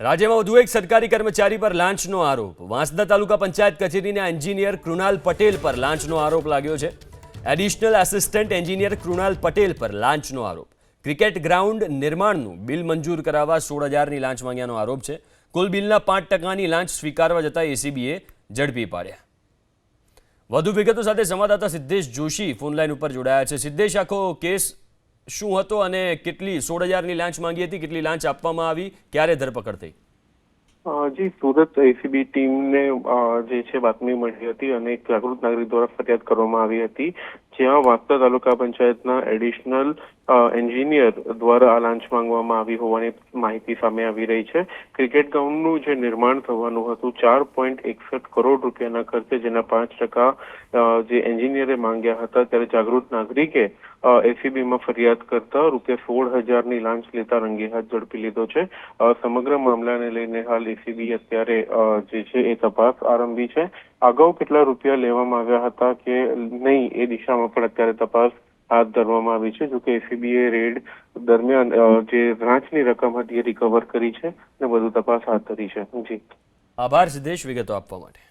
રાજ્યમાં વધુ એક સરકારી કર્મચારી પર લાંચનો આરોપ। વાંસદા તાલુકા પંચાયત કચેરીના એન્જિનિયર કૃણાલ પટેલ પર લાંચનો આરોપ લાગ્યો છે। Additional assistant engineer Krunal Patel પર લાંચનો આરોપ। ક્રિકેટ ગ્રાઉન્ડ નિર્માણનું બિલ મંજૂર કરાવવા 16,000ની લાંચ માંગ્યાનો આરોપ છે। કુલ બિલના 5%ની લાંચ સ્વીકારવા જતા એસીબીએ ઝડપી પાડ્યા। વધુ વિગતો સાથે સંવાદદાતા સિદ્ધેશ જોશી ફોનલાઈન ઉપર જોડાયા છે। સિદ્ધેશ, આખો કેસ શું હતો અને કેટલી 16,000ની લાંચ માંગી હતી, કેટલી લાંચ આપવામાં આવી, ક્યારે ધરપકડ થઈ? જી, સુરત એસીબી ટીમને જે છે બાતમી મળી હતી અને એક જાગૃત નાગરિક દ્વારા ફરિયાદ કરવામાં આવી હતી, જ્યાં વાંસદા તાલુકા પંચાયતના એડિશનલ એન્જિનિયર દ્વારા આ લાંચ માંગવામાં આવી હોવાની માહિતી સામે આવી રહી છે। ક્રિકેટ ગ્રાઉન્ડનું જે નિર્માણ થવાનું હતું 4.61 કરોડ રૂપિયાના ખર્ચે, જેના 5% જે એન્જિનિયરે માંગ્યા હતા, ત્યારે જાગૃત નાગરિકે એસીબીમાં ફરિયાદ કરતા ₹16,000ની લાંચ લેતા રંગે હાથ ઝડપી લીધો છે। સમગ્ર મામલાને લઈને હાલ એસીબી અત્યારે જે છે એ તપાસ આરંભી છે। અગાઉ કેટલા રૂપિયા લેવામાં આવ્યા હતા કે નહીં એ દિશામાં પણ અત્યારે તપાસ હાથ ધરવામાં આવી છે। જોકે એસીબીએ રેડ દરમિયાન જે લાંચની રકમ હતી એ રિકવર કરી છે અને વધુ તપાસ હાથ ધરી છે। જી, આભાર સિદ્ધેશ વિગતો આપવા માટે।